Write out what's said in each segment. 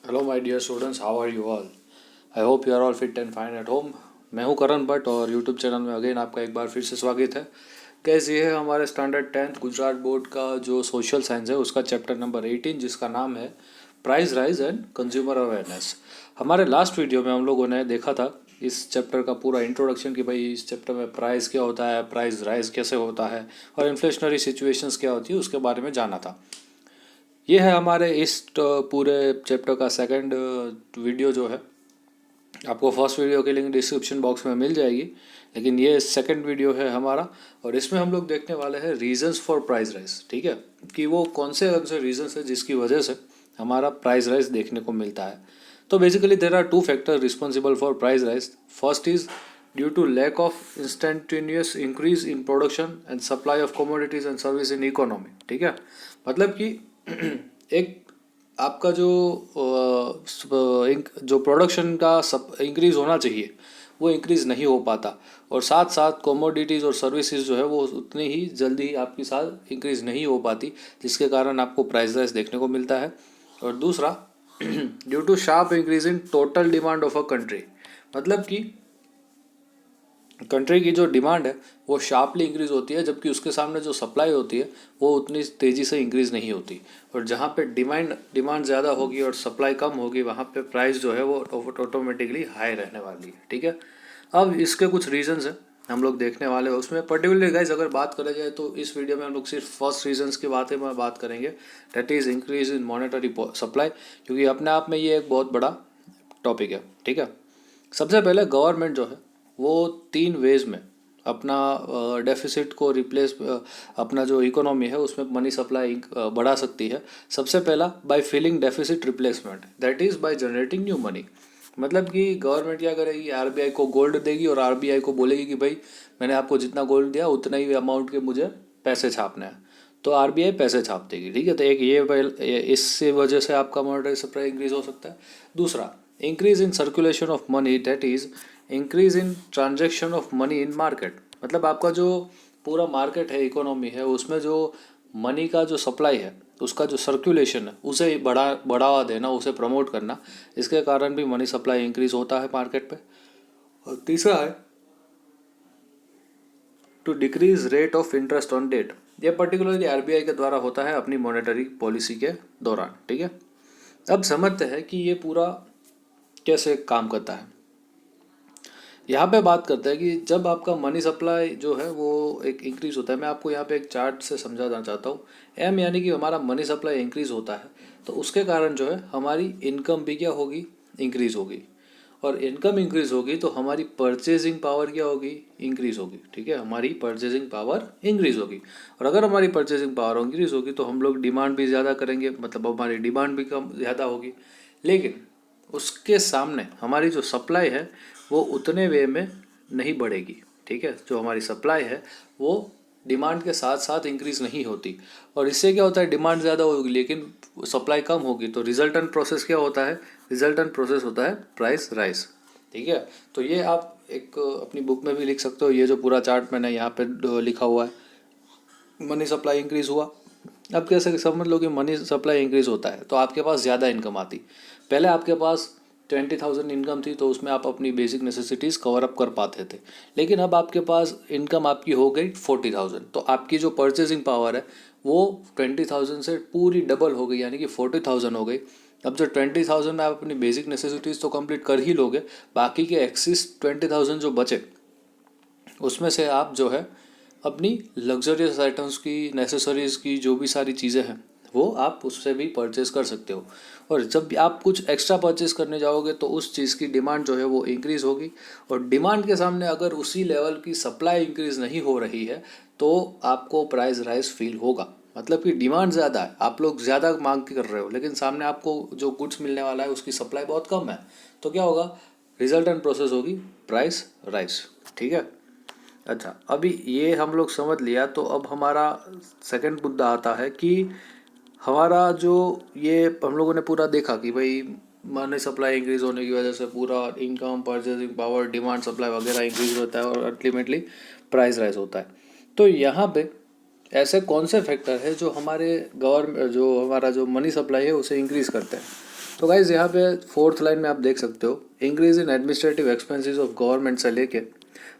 Hello my dear students, how are you all? I hope you are all fit and fine at home. मैं हूं करण भट्ट और YouTube channel में again आपका एक बार फिर से स्वागत है। कैसे ये है हमारे स्टैंडर्ड 10th गुजरात बोर्ड का जो सोशल साइंस है उसका चैप्टर नंबर 18 जिसका नाम है price rise and consumer awareness. हमारे लास्ट वीडियो में हम लोगों ने देखा था इस चैप्टर का पूरा इंट्रोडक्शन कि भाई इस चैप्टर में प्राइस क्या होता है, प्राइस राइज कैसे होता है और इन्फ्लेशनरी सिचुएशंस क्या होती है उसके बारे में जाना था। ये है हमारे इस पूरे चैप्टर का सेकंड वीडियो जो है। आपको फर्स्ट वीडियो की लिंक डिस्क्रिप्शन बॉक्स में मिल जाएगी, लेकिन ये सेकंड वीडियो है हमारा और इसमें हम लोग देखने वाले हैं रीजंस फॉर प्राइस राइज। ठीक है, कि वो कौन से रीजंस है जिसकी वजह से हमारा प्राइस राइज देखने को मिलता है। तो basically there are two factor responsible for price rise. First is due to lack of instantaneous increase in production and supply of commodities and service in economy. ठीक है, मतलब कि एक आपका जो प्रोडक्शन का सब इंक्रीज़ होना चाहिए वो इंक्रीज़ नहीं हो पाता और साथ साथ कमोडिटीज़ और सर्विसेज जो है वो उतनी ही जल्दी आपकी साथ इंक्रीज़ नहीं हो पाती, जिसके कारण आपको प्राइस राइज देखने को मिलता है। और दूसरा due to sharp increase in total demand of a country, मतलब कि कंट्री की जो डिमांड है वो शार्पली इंक्रीज़ होती है जबकि उसके सामने जो सप्लाई होती है वो उतनी तेज़ी से इंक्रीज़ नहीं होती। और जहाँ पे डिमांड ज़्यादा होगी और सप्लाई कम होगी वहाँ पे प्राइस जो है वो ऑटोमेटिकली हाई रहने वाली है। ठीक है, अब इसके कुछ रीजंस हैं हम लोग देखने वाले हैं उसमें। पर्टिकुलरली गाइज अगर बात करें जाए तो इस वीडियो में हम लोग सिर्फ फर्स्ट रीजंस की बात करेंगे, that is increase in monetary supply, क्योंकि अपने आप में ये एक बहुत बड़ा टॉपिक है। ठीक है, सबसे पहले गवर्नमेंट जो है वो तीन वेज में अपना डेफिसिट को रिप्लेस, अपना जो इकोनॉमी है उसमें मनी सप्लाई बढ़ा सकती है। सबसे पहला by filling deficit replacement, that is by generating new money. मतलब कि गवर्नमेंट क्या करेगी, आरबीआई को गोल्ड देगी और आरबीआई को बोलेगी कि भाई मैंने आपको जितना गोल्ड दिया उतना ही अमाउंट के मुझे पैसे छापने हैं, तो आरबीआई पैसे छाप देगी। ठीक है, तो एक इससे वजह से आपका मॉनेटरी सप्लाई इंक्रीज हो सकता है। दूसरा, increase in circulation of money, that is increase in transaction of money in market. मतलब आपका जो पूरा मार्केट है, इकोनॉमी है, उसमें जो मनी का जो सप्लाई है उसका जो सर्कुलेशन है उसे बढ़ावा देना, उसे प्रमोट करना, इसके कारण भी मनी सप्लाई इंक्रीज होता है मार्केट पे। और तीसरा है to decrease rate of interest on debt. ये पर्टिकुलरली आरबीआई के द्वारा होता है अपनी मॉनेटरी पॉलिसी के दौरान। ठीक है, अब समझते हैं कि ये पूरा कैसे काम करता है। यहाँ पे बात करते हैं कि जब आपका मनी सप्लाई जो है वो एक इंक्रीज होता है, मैं आपको यहाँ पे एक चार्ट से समझाना चाहता हूँ। एम यानी कि हमारा मनी सप्लाई इंक्रीज होता है तो उसके कारण जो है हमारी इनकम भी क्या होगी, इंक्रीज होगी। और इनकम इंक्रीज होगी तो हमारी परचेजिंग पावर क्या होगी, इंक्रीज होगी। ठीक है, हमारी परचेजिंग पावर इंक्रीज होगी और अगर हमारी परचेजिंग पावर इंक्रीज होगी तो हम लोग डिमांड भी ज़्यादा करेंगे, मतलब हमारी डिमांड भी कम ज़्यादा होगी। लेकिन उसके सामने हमारी जो सप्लाई है वो उतने वे में नहीं बढ़ेगी। ठीक है, जो हमारी सप्लाई है वो डिमांड के साथ साथ इंक्रीज नहीं होती और इससे क्या होता है, डिमांड ज़्यादा होगी लेकिन सप्लाई कम होगी तो रिजल्टेंट प्रोसेस क्या होता है, रिजल्टेंट प्रोसेस होता है प्राइस राइज। ठीक है, तो ये आप एक अपनी बुक में भी लिख सकते हो। ये जो पूरा चार्ट मैंने यहाँ पे लिखा हुआ है, मनी सप्लाई इंक्रीज हुआ। अब कैसे समझ लो कि मनी सप्लाई इंक्रीज होता है तो आपके पास ज़्यादा इनकम आती। पहले आपके पास 20,000 इनकम थी तो उसमें आप अपनी बेसिक नेसेसिटीज़ कवर अप कर पाते थे, लेकिन अब आपके पास इनकम आपकी हो गई 40,000 तो आपकी जो परचेजिंग पावर है वो 20,000 से पूरी डबल हो गई, यानी कि 40,000 हो गई। अब जो 20,000 में आप अपनी बेसिक नेसेसिटीज़ तो कंप्लीट कर ही लोगे, बाकी के एक्सिस 20,000 जो बचे उसमें से आप जो है अपनी लग्जरियस आइटम्स की, नेसेसरीज़ की जो भी सारी चीज़ें हैं वो आप उससे भी परचेज कर सकते हो। और जब भी आप कुछ एक्स्ट्रा परचेज करने जाओगे तो उस चीज़ की डिमांड जो है वो इंक्रीज़ होगी और डिमांड के सामने अगर उसी लेवल की सप्लाई इंक्रीज़ नहीं हो रही है तो आपको प्राइस राइज फील होगा। मतलब कि डिमांड ज़्यादा है, आप लोग ज़्यादा मांग कर रहे हो लेकिन सामने आपको जो गुड्स मिलने वाला है उसकी सप्लाई बहुत कम है, तो क्या होगा, रिजल्टेंट प्रोसेस होगी प्राइस राइज। ठीक है, अच्छा अभी ये हम लोग समझ लिया तो अब हमारा सेकंड मुद्दा आता है कि हमारा जो ये हम लोगों ने पूरा देखा कि भाई मनी सप्लाई इंक्रीज होने की वजह से पूरा income, purchasing power, demand, supply वगैरह इंक्रीज होता है और अल्टीमेटली प्राइस राइज होता है। तो यहाँ पे ऐसे कौन से फैक्टर है जो हमारा जो मनी सप्लाई है उसे इंक्रीज़ करते हैं। तो गाइज़ यहाँ पे फोर्थ लाइन में आप देख सकते हो, increase in administrative expenses of government से लेके,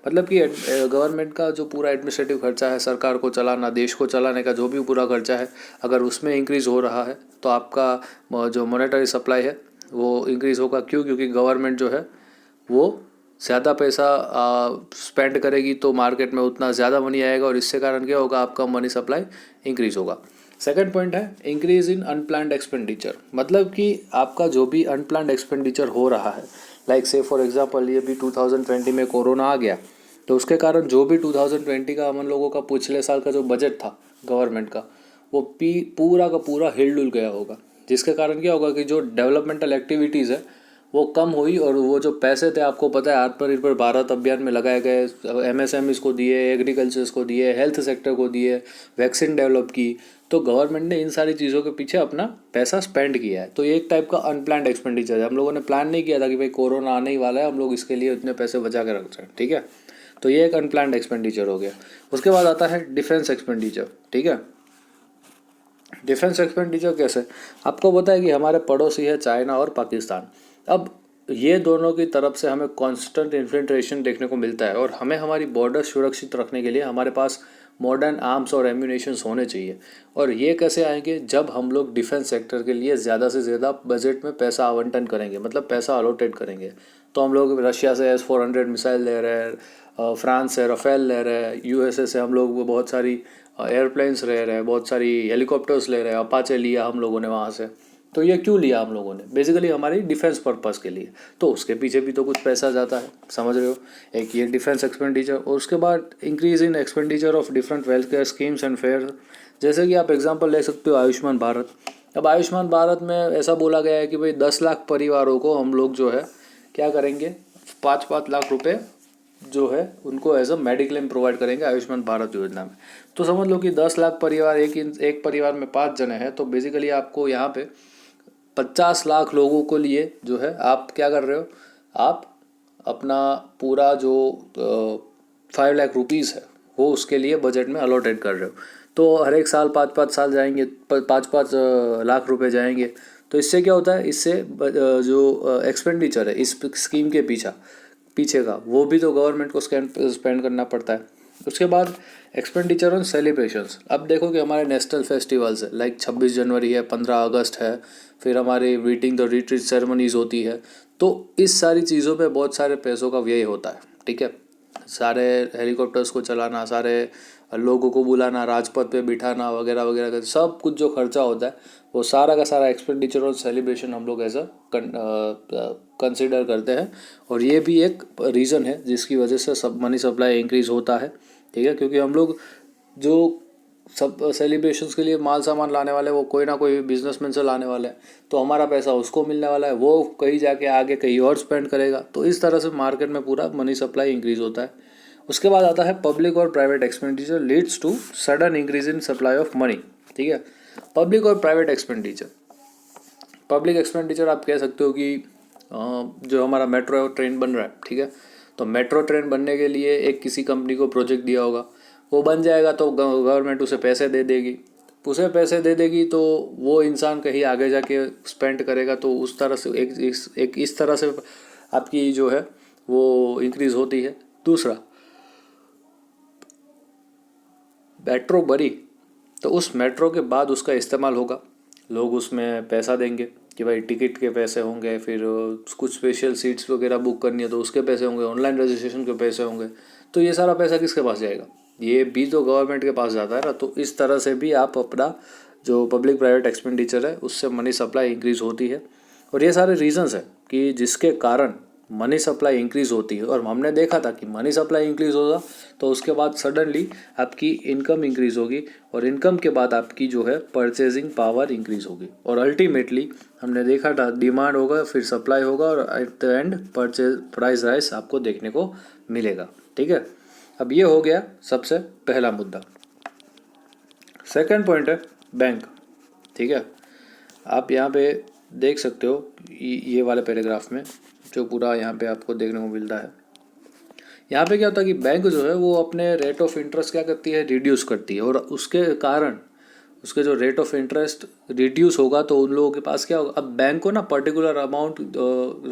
मतलब कि गवर्नमेंट का जो पूरा एडमिनिस्ट्रेटिव खर्चा है, सरकार को चलाना, देश को चलाने का जो भी पूरा खर्चा है, अगर उसमें इंक्रीज़ हो रहा है तो आपका जो मॉनेटरी सप्लाई है वो इंक्रीज़ होगा। क्यों? क्योंकि गवर्नमेंट जो है वो ज़्यादा पैसा स्पेंड करेगी तो मार्केट में उतना ज़्यादा मनी आएगा और इससे कारण क्या होगा, आपका मनी सप्लाई इंक्रीज़ होगा। सेकंड पॉइंट है इंक्रीज इन अनप्लान्ड एक्सपेंडिचर, मतलब कि आपका जो भी अनप्लान्ड एक्सपेंडिचर हो रहा है, लाइक से फॉर एग्जांपल ये भी 2020 में कोरोना आ गया, तो उसके कारण जो भी 2020 का हम लोगों का पिछले साल का जो बजट था गवर्नमेंट का, वो पूरा का पूरा हिल डुल गया होगा। जिसके कारण क्या होगा कि जो डेवलपमेंटल एक्टिविटीज़ है वो कम हुई और वो जो पैसे थे, आपको पता है आत्मनिर्भर भारत अभियान में लगाए गए, एमएसएमईज को दिए, एग्रीकल्चर्स को दिए, हेल्थ सेक्टर को दिए, वैक्सीन डेवलप की, तो गवर्नमेंट ने इन सारी चीज़ों के पीछे अपना पैसा स्पेंड किया है। तो ये एक टाइप का अनप्लान्ड एक्सपेंडिचर है। हम लोगों ने प्लान नहीं किया था कि भाई कोरोना आने ही वाला है, हम लोग इसके लिए इतने पैसे बचा के रख रहे हैं, ठीक है। तो ये एक अनप्लान्ड एक्सपेंडिचर हो गया। उसके बाद आता है डिफेंस एक्सपेंडिचर, ठीक है। डिफेंस एक्सपेंडिचर कैसे, आपको पता है कि हमारे पड़ोसी है चाइना और पाकिस्तान। अब ये दोनों की तरफ से हमें कांस्टेंट इन्फिल्ट्रेशन देखने को मिलता है और हमें हमारी बॉर्डर सुरक्षित रखने के लिए हमारे पास मॉडर्न आर्म्स और एम्यूनेशंस होने चाहिए। और ये कैसे आएंगे, जब हम लोग डिफेंस सेक्टर के लिए ज़्यादा से ज़्यादा बजट में पैसा आवंटन करेंगे, मतलब पैसा अलोटेट करेंगे। तो हम लोग रशिया से S-400 मिसाइल ले रहे हैं, फ्रांस से राफेल ले रहे हैं, USA से हम लोग बहुत सारी एयरप्लेन्स ले रहे हैं, बहुत सारी हेलीकॉप्टर्स ले रहे हैं, अपाचे लिया हम लोगों ने वहाँ से। तो ये क्यों लिया हम लोगों ने, बेसिकली हमारी डिफेंस पर्पस के लिए। तो उसके पीछे भी तो कुछ पैसा जाता है, समझ रहे हो। एक ये डिफेंस एक्सपेंडिचर, और उसके बाद increase in expenditure of different wealth care schemes and fair. जैसे कि आप एग्जांपल ले सकते हो आयुष्मान भारत। अब आयुष्मान भारत में ऐसा बोला गया है कि भाई 10 लाख परिवारों को हम लोग जो है क्या करेंगे, 5-5 लाख रुपए जो है उनको एज अ मेडिक्लेम प्रोवाइड करेंगे आयुष्मान भारत योजना में। तो समझ लो कि 10 लाख परिवार, एक परिवार में 5 जने हैं, तो बेसिकली आपको यहाँ पे 50 लाख लोगों को लिए जो है आप क्या कर रहे हो, आप अपना पूरा जो 5 लाख रुपीज़ है वो उसके लिए बजट में अलॉटेड कर रहे हो। तो हर एक साल 5-5 साल जाएंगे, 5-5 लाख रुपए जाएंगे। तो इससे क्या होता है, इससे जो एक्सपेंडिचर है इस स्कीम के पीछे का, वो भी तो गवर्नमेंट को स्पेंड करना पड़ता है। उसके बाद एक्सपेंडिचर ऑन सेलिब्रेशंस। अब देखो कि हमारे नेशनल फेस्टिवल्स है, लाइक 26 जनवरी है, 15 अगस्त है, फिर हमारी मीटिंग द रिट्रीट सेरेमनीज होती है। तो इस सारी चीज़ों पे बहुत सारे पैसों का व्यय होता है, ठीक है। सारे हेलीकॉप्टर्स को चलाना, सारे लोगों को बुलाना, राजपथ पे बिठाना वगैरह वगैरह का सब कुछ जो खर्चा होता है, वो सारा का सारा एक्सपेंडिचर और सेलिब्रेशन हम लोग ऐसा कंसिडर करते हैं। और ये भी एक रीज़न है जिसकी वजह से सब मनी सप्लाई इंक्रीज़ होता है, ठीक है। क्योंकि हम लोग जो सब सेलिब्रेशंस के लिए माल सामान लाने वाले, वो कोई ना कोई बिजनेसमैन से लाने वाले हैं, तो हमारा पैसा उसको मिलने वाला है, वो कहीं जाके आगे कहीं और स्पेंड करेगा। तो इस तरह से मार्केट में पूरा मनी सप्लाई इंक्रीज़ होता है। उसके बाद आता है पब्लिक और private expenditure leads to sudden increase in supply of money, ठीक है। पब्लिक और प्राइवेट एक्सपेंडिचर, पब्लिक एक्सपेंडिचर आप कह सकते हो कि जो हमारा मेट्रो ट्रेन बन रहा है, ठीक है। तो मेट्रो ट्रेन बनने के लिए एक किसी कंपनी को प्रोजेक्ट दिया होगा, वो बन जाएगा तो गवर्नमेंट उसे पैसे दे देगी, तो वो इंसान कहीं आगे जाके स्पेंड करेगा। तो उस तरह से एक इस तरह से आपकी जो है वो इंक्रीज़ होती है। दूसरा, मेट्रो बनी तो उस मेट्रो के बाद उसका इस्तेमाल होगा, लोग उसमें पैसा देंगे कि भाई टिकट के पैसे होंगे, फिर कुछ स्पेशल सीट्स वगैरह बुक करनी है तो उसके पैसे होंगे, ऑनलाइन रजिस्ट्रेशन के पैसे होंगे। तो ये सारा पैसा किसके पास जाएगा, ये भी तो गवर्नमेंट के पास जाता है ना। तो इस तरह से भी आप अपना जो पब्लिक प्राइवेट एक्सपेंडिचर है उससे मनी सप्लाई इंक्रीज़ होती है। और ये सारे रीजंस है कि जिसके कारण मनी सप्लाई इंक्रीज़ होती है। और हमने देखा था कि मनी सप्लाई इंक्रीज़ होगा तो उसके बाद सडनली आपकी इनकम इंक्रीज़ होगी, और इनकम के बाद आपकी जो है परचेजिंग पावर इंक्रीज़ होगी, और अल्टीमेटली हमने देखा था डिमांड होगा, फिर सप्लाई होगा, और at the end price rise आपको देखने को मिलेगा, ठीक है। अब ये हो गया सबसे पहला मुद्दा। सेकंड पॉइंट है बैंक, ठीक है। आप यहाँ पे देख सकते हो ये वाले पैराग्राफ में जो पूरा यहाँ पे आपको देखने को मिलता है। यहाँ पे क्या होता है कि बैंक जो है वो अपने रेट ऑफ इंटरेस्ट क्या करती है, रिड्यूस करती है, और उसके कारण उसके जो रेट ऑफ इंटरेस्ट रिड्यूस होगा तो उन लोगों के पास क्या होगा, अब बैंक को ना पर्टिकुलर अमाउंट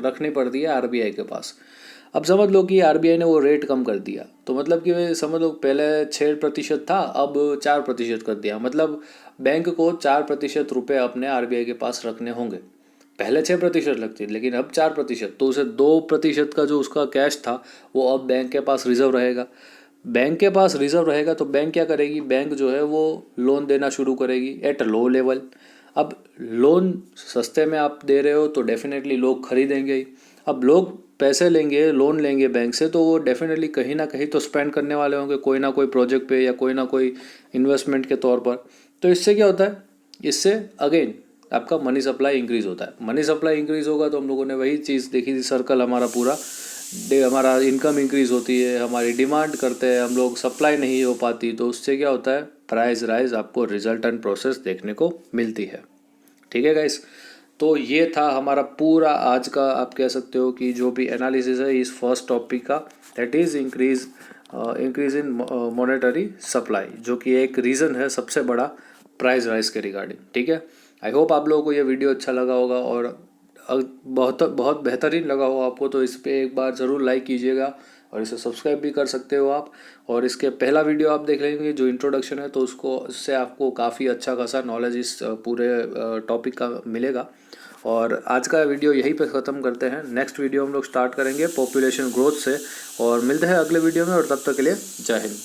रखनी पड़ती है आरबीआई के पास। अब समझ लो कि आरबीआई ने वो रेट कम कर दिया, तो मतलब कि समझ लो पहले 6% था, अब 4% कर दिया, मतलब बैंक को 4% रुपये अपने आरबीआई के पास रखने होंगे। पहले 6% लगती थी लेकिन अब 4%, तो उसे 2% का जो उसका कैश था वो अब बैंक के पास रिजर्व रहेगा। बैंक के पास रिजर्व रहेगा तो बैंक क्या करेगी, बैंक जो है वो लोन देना शुरू करेगी एट लो लेवल। अब लोन सस्ते में आप दे रहे हो तो डेफिनेटली लोग खरीदेंगे ही। अब लोग पैसे लेंगे, लोन लेंगे बैंक से, तो वो डेफिनेटली कहीं ना कहीं तो स्पेंड करने वाले होंगे, कोई ना कोई प्रोजेक्ट पे या कोई ना कोई इन्वेस्टमेंट के तौर पर। तो इससे क्या होता है, इससे अगेन आपका मनी सप्लाई इंक्रीज होता है। मनी सप्लाई इंक्रीज होगा तो हम लोगों ने वही चीज़ देखी थी, सर्कल हमारा पूरा हमारा इनकम इंक्रीज होती है, हमारी डिमांड करते हैं हम लोग, सप्लाई नहीं हो पाती, तो उससे क्या होता है, प्राइस राइज आपको रिजल्टेंट प्रोसेस देखने को मिलती है। ठीक है गाइस, तो ये था हमारा पूरा आज का, आप कह सकते हो कि जो भी एनालिसिस है इस फर्स्ट टॉपिक का, that is increase in monetary supply, जो कि एक रीज़न है सबसे बड़ा प्राइस राइज के रिगार्डिंग। ठीक है, आई होप आप लोगों को ये वीडियो अच्छा लगा होगा, और बहुत बहुत बेहतरीन लगा हो आपको तो इस पर एक बार ज़रूर लाइक कीजिएगा, और इसे सब्सक्राइब भी कर सकते हो आप। और इसके पहला वीडियो आप देख लेंगे जो इंट्रोडक्शन है, तो उससे आपको काफ़ी अच्छा खासा नॉलेज इस पूरे टॉपिक का मिलेगा। और आज का वीडियो यहीं पे ख़त्म करते हैं। नेक्स्ट वीडियो हम लोग स्टार्ट करेंगे पॉपुलेशन ग्रोथ से, और मिलते हैं अगले वीडियो में, और तब तक के लिए जय हिंद।